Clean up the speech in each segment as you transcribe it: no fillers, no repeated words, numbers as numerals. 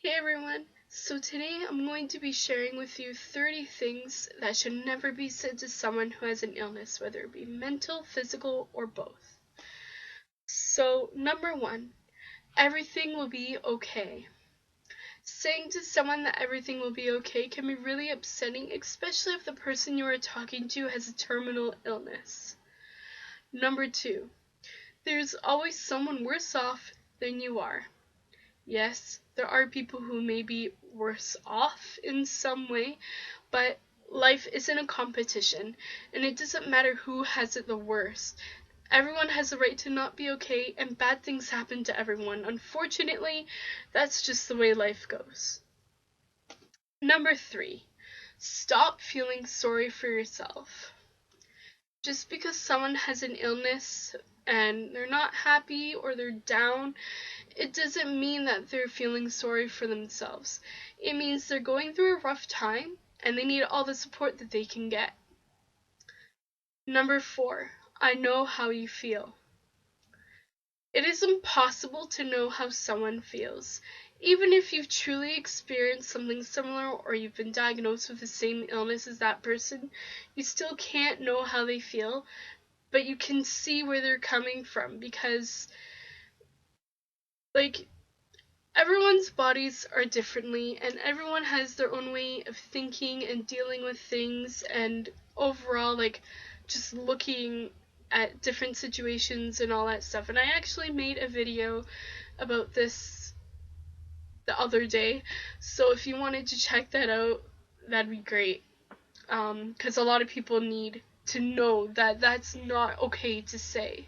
Hey everyone! So today I'm going to be sharing with you 30 things that should never be said to someone who has an illness, whether it be mental, physical, or both. So, number one, everything will be okay. Saying to someone that everything will be okay can be really upsetting, especially if the person you are talking to has a terminal illness. Number two, there's always someone worse off than you are. Yes, there are people who may be worse off in some way, but life isn't a competition, and it doesn't matter who has it the worst. Everyone has the right to not be okay, and bad things happen to everyone. Unfortunately, that's just the way life goes. Number three, stop feeling sorry for yourself. Just because someone has an illness and they're not happy or they're down, it doesn't mean that they're feeling sorry for themselves. It means they're going through a rough time and they need all the support that they can get. Number four, I know how you feel. It is impossible to know how someone feels. Even if you've truly experienced something similar or you've been diagnosed with the same illness as that person, you still can't know how they feel, but you can see where they're coming from because, everyone's bodies are differently and everyone has their own way of thinking and dealing with things and overall, just looking at different situations and all that stuff. And I actually made a video about this the other day, so if you wanted to check that out, that'd be great, because a lot of people need to know that that's not okay to say.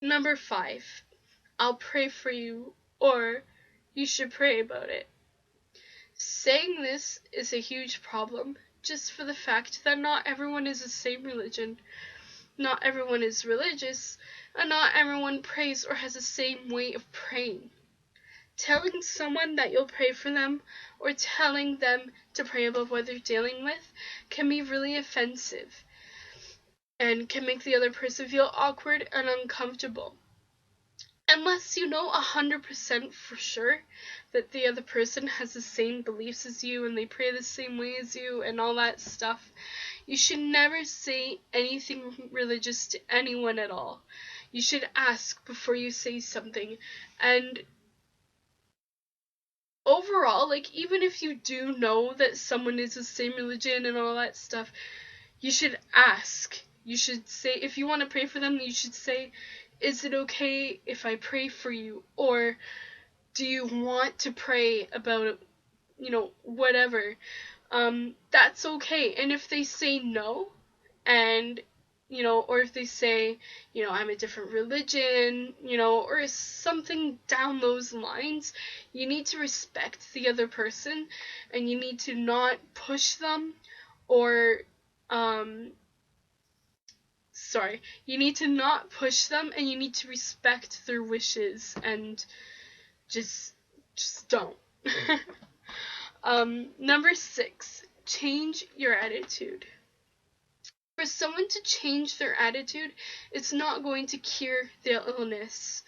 Number five, I'll pray for you, or you should pray about it. Saying this is a huge problem, just for the fact that not everyone is the same religion, not everyone is religious, and not everyone prays or has the same way of praying. Telling someone that you'll pray for them, or telling them to pray about what they're dealing with, can be really offensive, and can make the other person feel awkward and uncomfortable. Unless you know 100% for sure that the other person has the same beliefs as you and they pray the same way as you and all that stuff, you should never say anything religious to anyone at all. You should ask before you say something. And overall, even if you do know that someone is the same religion and all that stuff, you should ask. You should say, if you want to pray for them, you should say, is it okay if I pray for you? Or do you want to pray about, whatever? That's okay. And if they say no, and, or if they say, I'm a different religion, or something down those lines, you need to respect the other person, and you need to not push them, or, you need to not push them, and you need to respect their wishes, and just don't. Number six, change your attitude. For someone to change their attitude, it's not going to cure their illness.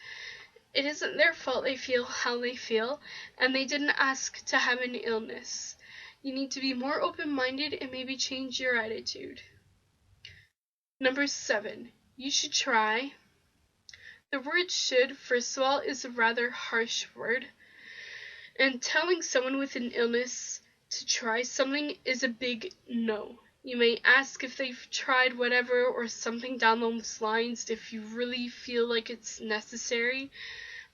It isn't their fault they feel how they feel, and they didn't ask to have an illness. You need to be more open-minded and maybe change your attitude. Number seven, you should try. The word should, first of all, is a rather harsh word, and telling someone with an illness to try something is a big no. You may ask if they've tried whatever or something down those lines if you really feel like it's necessary,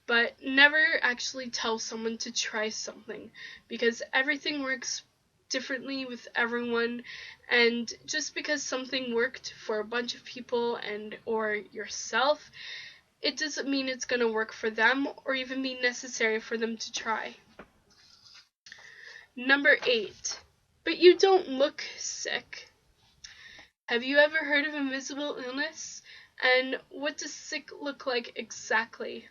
but never actually tell someone to try something, because everything works differently with everyone, and just because something worked for a bunch of people and or yourself, it doesn't mean it's going to work for them or even be necessary for them to try. Number eight, but you don't look sick. Have you ever heard of invisible illness? And what does sick look like exactly?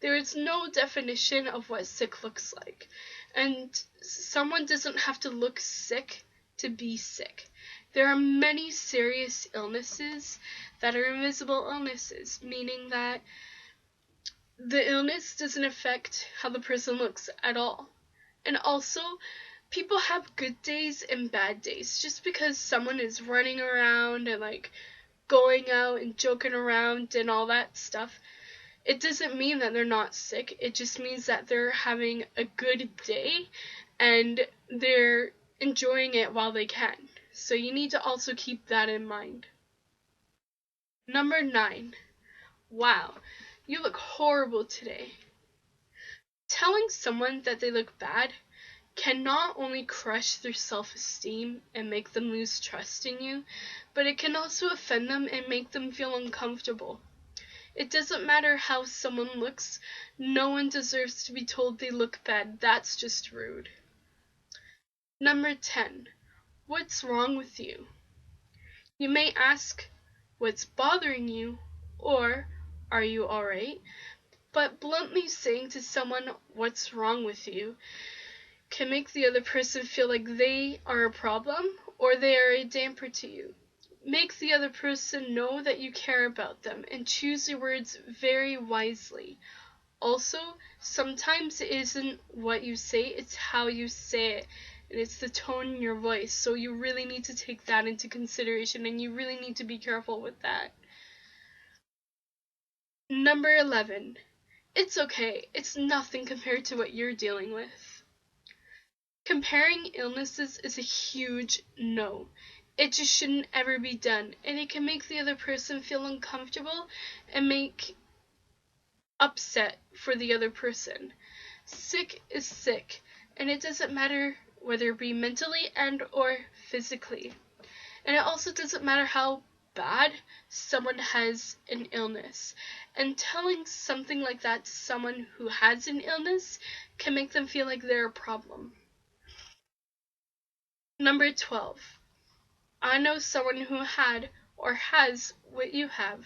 There is no definition of what sick looks like, and someone doesn't have to look sick to be sick. There are many serious illnesses that are invisible illnesses, meaning that the illness doesn't affect how the person looks at all. And also, people have good days and bad days. Just because someone is running around and going out and joking around and all that stuff, it doesn't mean that they're not sick. It just means that they're having a good day and they're enjoying it while they can. So you need to also keep that in mind. Number 9. Wow, you look horrible today. Telling someone that they look bad can not only crush their self-esteem and make them lose trust in you, but it can also offend them and make them feel uncomfortable. It doesn't matter how someone looks. No one deserves to be told they look bad. That's just rude. Number 10. What's wrong with you? You may ask, what's bothering you? Or, are you alright? But bluntly saying to someone, what's wrong with you, can make the other person feel like they are a problem or they are a damper to you. Make the other person know that you care about them and choose your words very wisely. Also, sometimes it isn't what you say, it's how you say it, and it's the tone in your voice. So you really need to take that into consideration, and you really need to be careful with that. Number 11. It's okay. It's nothing compared to what you're dealing with. Comparing illnesses is a huge no. It just shouldn't ever be done, and it can make the other person feel uncomfortable and make upset for the other person. Sick is sick, and it doesn't matter whether it be mentally and or physically. And it also doesn't matter how bad someone has an illness. And telling something like that to someone who has an illness can make them feel like they're a problem. Number 12. I know someone who had or has what you have.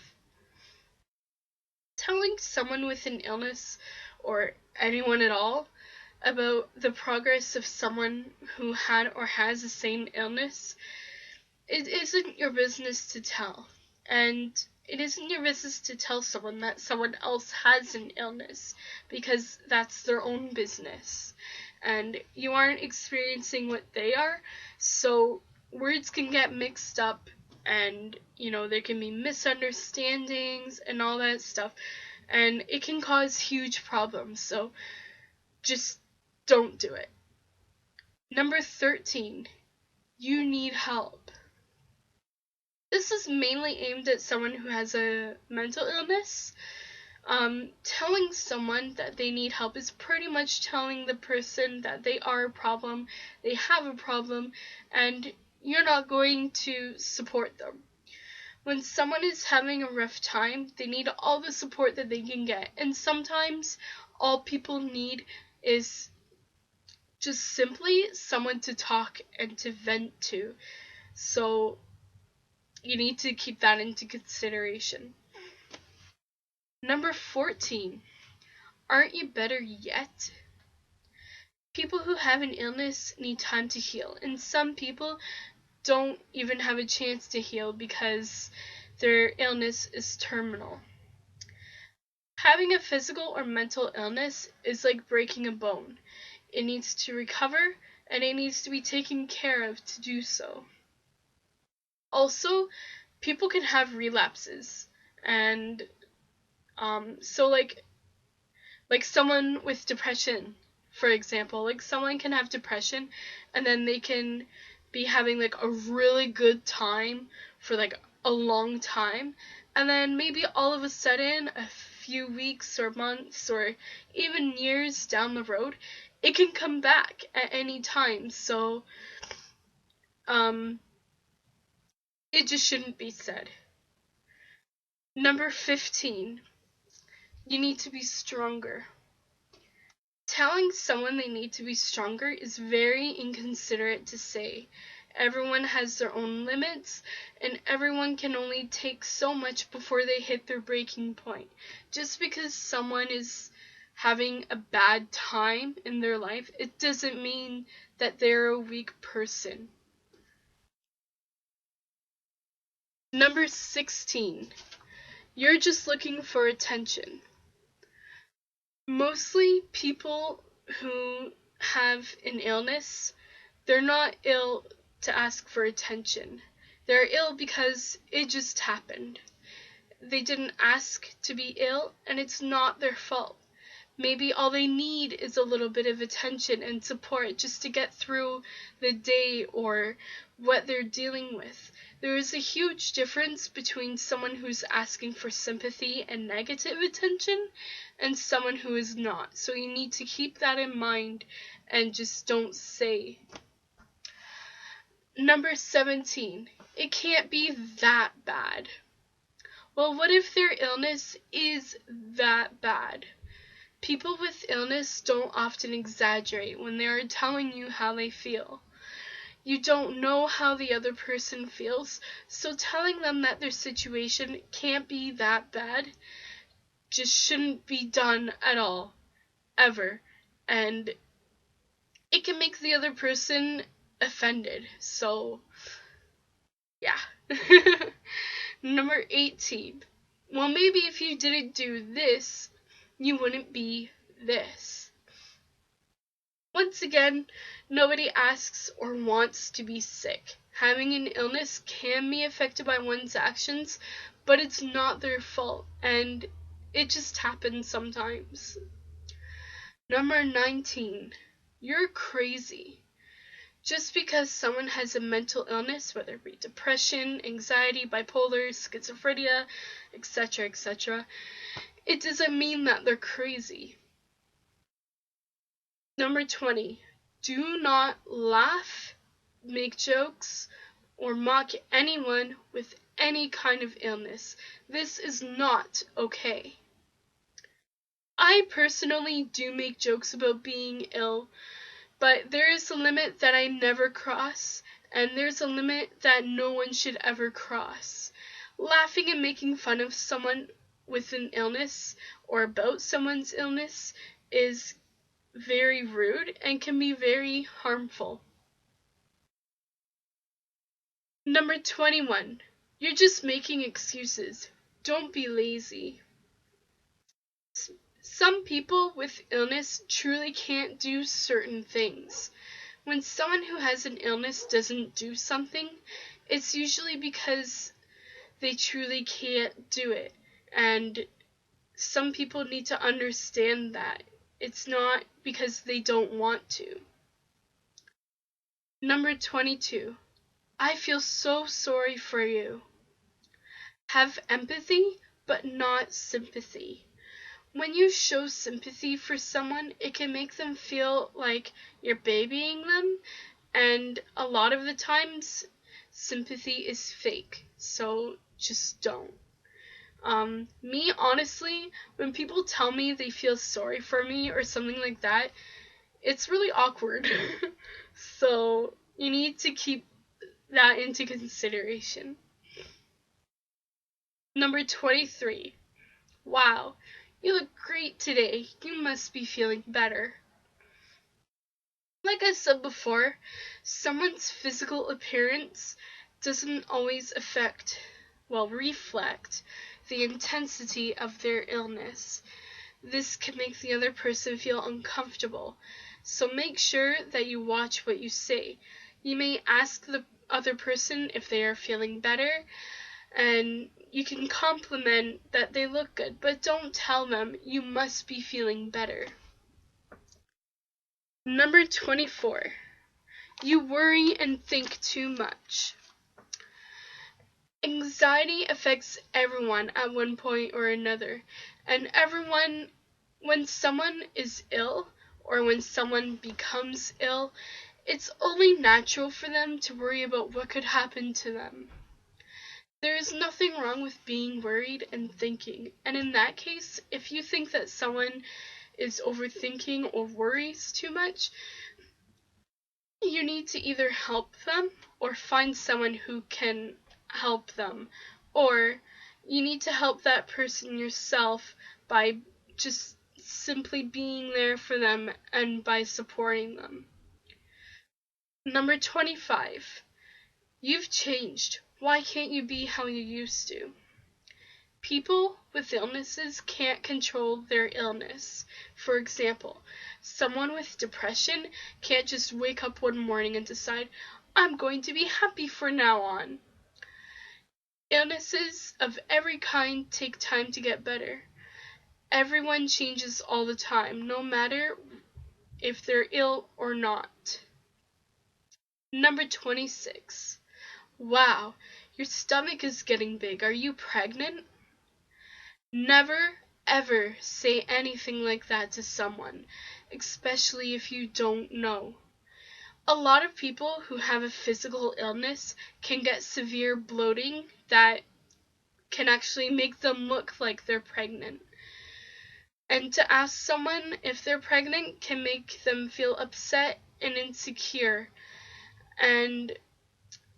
Telling someone with an illness, or anyone at all, about the progress of someone who had or has the same illness, it isn't your business to tell. And it isn't your business to tell someone that someone else has an illness, because that's their own business. And you aren't experiencing what they are, so words can get mixed up, and there can be misunderstandings and all that stuff, and it can cause huge problems. So just don't do it. Number 13. You need help. This is mainly aimed at someone who has a mental illness. Telling someone that they need help is pretty much telling the person that they are a problem, they have a problem, and you're not going to support them. When someone is having a rough time, they need all the support that they can get. And sometimes all people need is just simply someone to talk and to vent to. So you need to keep that into consideration. Number 14. Aren't you better yet? People who have an illness need time to heal, and some people don't even have a chance to heal because their illness is terminal. Having a physical or mental illness is like breaking a bone. It needs to recover, and it needs to be taken care of to do so. Also, people can have relapses, and so like someone with depression, for example, like someone can have depression and then they can be having a really good time for a long time, and then maybe all of a sudden, a few weeks or months or even years down the road, it can come back at any time. So it just shouldn't be said. Number 15. You need to be stronger. Telling someone they need to be stronger is very inconsiderate to say. Everyone has their own limits, and everyone can only take so much before they hit their breaking point. Just because someone is having a bad time in their life, it doesn't mean that they're a weak person. Number 16. You're just looking for attention. Mostly people who have an illness, they're not ill to ask for attention. They're ill because it just happened. They didn't ask to be ill, and it's not their fault. Maybe all they need is a little bit of attention and support just to get through the day or what they're dealing with. There is a huge difference between someone who's asking for sympathy and negative attention and someone who is not. So you need to keep that in mind and just don't say. Number 17. It can't be that bad. Well, what if their illness is that bad? People with illness don't often exaggerate when they are telling you how they feel. You don't know how the other person feels, so telling them that their situation can't be that bad just shouldn't be done at all, ever. And it can make the other person offended, so yeah. Number 18. Well, maybe if you didn't do this, you wouldn't be this. Once again, nobody asks or wants to be sick. Having an illness can be affected by one's actions, but it's not their fault, and it just happens sometimes. Number 19. You're crazy. Just because someone has a mental illness, whether it be depression, anxiety, bipolar, schizophrenia, etc., it doesn't mean that they're crazy. Number 20. Do not laugh, make jokes, or mock anyone with any kind of illness. This is not okay. I personally do make jokes about being ill, but there is a limit that I never cross, and there's a limit that no one should ever cross. Laughing and making fun of someone with an illness or about someone's illness is very rude and can be very harmful. Number 21. You're just making excuses. Don't be lazy. Some people with illness truly can't do certain things. When someone who has an illness doesn't do something, it's usually because they truly can't do it. And some people need to understand that. It's not because they don't want to. Number 22. I feel so sorry for you. Have empathy, but not sympathy. When you show sympathy for someone, it can make them feel like you're babying them, and a lot of the times, sympathy is fake, so just don't. Me, honestly, when people tell me they feel sorry for me or something like that, it's really awkward. So you need to keep that into consideration. Number 23. Wow, you look great today. You must be feeling better. Like I said before, someone's physical appearance doesn't always reflect the intensity of their illness. This can make the other person feel uncomfortable, so make sure that you watch what you say. You may ask the other person if they are feeling better, and you can compliment that they look good, but don't tell them you must be feeling better. Number 24. You worry and think too much. Anxiety affects everyone at one point or another, and when someone is ill or when someone becomes ill, it's only natural for them to worry about what could happen to them. There is nothing wrong with being worried and thinking, and in that case, if you think that someone is overthinking or worries too much, you need to either help them or find someone who can help them, or you need to help that person yourself by just simply being there for them and by supporting them. Number 25. You've changed. Why can't you be how you used to? People with illnesses can't control their illness. For example, someone with depression can't just wake up one morning and decide, I'm going to be happy from now on. Illnesses of every kind take time to get better. Everyone changes all the time, no matter if they're ill or not. Number 26. Wow, your stomach is getting big. Are you pregnant? Never, ever say anything like that to someone, especially if you don't know. A lot of people who have a physical illness can get severe bloating that can actually make them look like they're pregnant. And to ask someone if they're pregnant can make them feel upset and insecure. And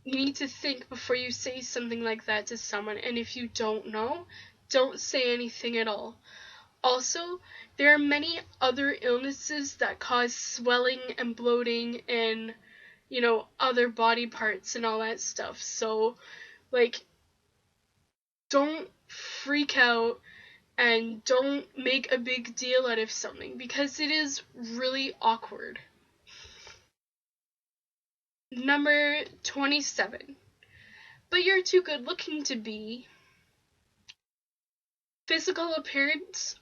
you need to think before you say something like that to someone. And if you don't know, don't say anything at all. Also, there are many other illnesses that cause swelling and bloating and, other body parts and all that stuff. So, don't freak out and don't make a big deal out of something because it is really awkward. Number 27. But you're too good looking to be. Physical appearance,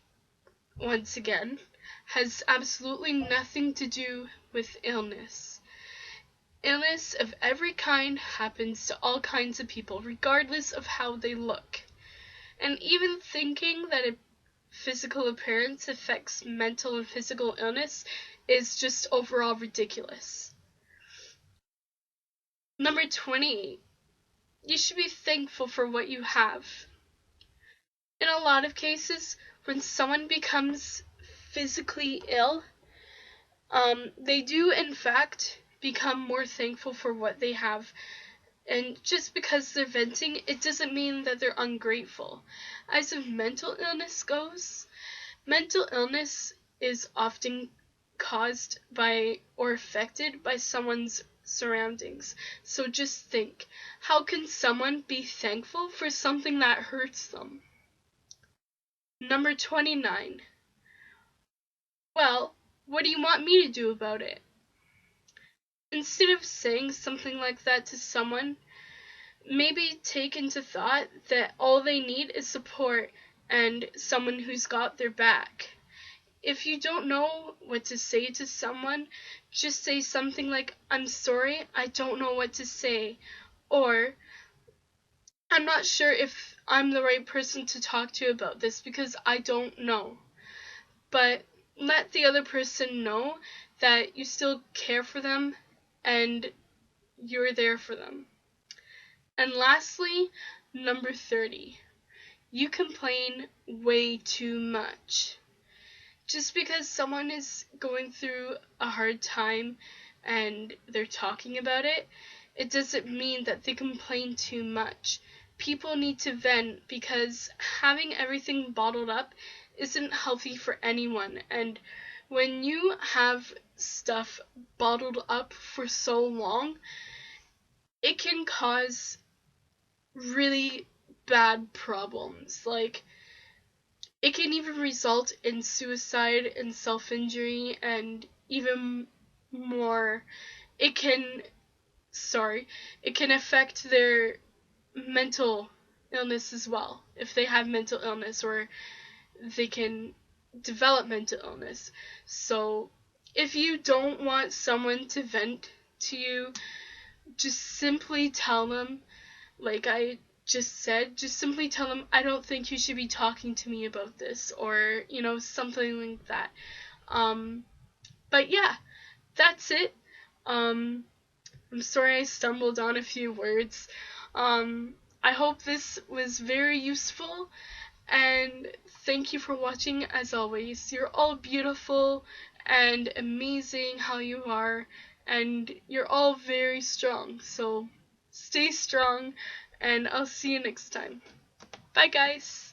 once again, has absolutely nothing to do with illness. Illness of every kind happens to all kinds of people, regardless of how they look. And even thinking that a physical appearance affects mental and physical illness is just overall ridiculous. Number 28. You should be thankful for what you have. In a lot of cases, when someone becomes physically ill, they do in fact become more thankful for what they have. And just because they're venting, it doesn't mean that they're ungrateful. As of mental illness goes, mental illness is often caused by or affected by someone's surroundings. So just think, how can someone be thankful for something that hurts them? Number 29. Well, what do you want me to do about it? Instead of saying something like that to someone, maybe take into thought that all they need is support and someone who's got their back. If you don't know what to say to someone, just say something like, I'm sorry, I don't know what to say, or I'm not sure if I'm the right person to talk to about this because I don't know. But let the other person know that you still care for them and you're there for them. And lastly, number 30. You complain way too much. Just because someone is going through a hard time and they're talking about it, it doesn't mean that they complain too much. People need to vent because having everything bottled up isn't healthy for anyone. And when you have stuff bottled up for so long, it can cause really bad problems. Like, it can even result in suicide and self-injury, and even more, it can affect their mental illness as well, if they have mental illness, or they can develop mental illness. So if you don't want someone to vent to you, just simply tell them, like I just said, just simply tell them, I don't think you should be talking to me about this, or, something like that. But yeah, that's it. I'm sorry I stumbled on a few words. I hope this was very useful, and thank you for watching as always. You're all beautiful and amazing how you are, and you're all very strong. So stay strong, and I'll see you next time. Bye, guys.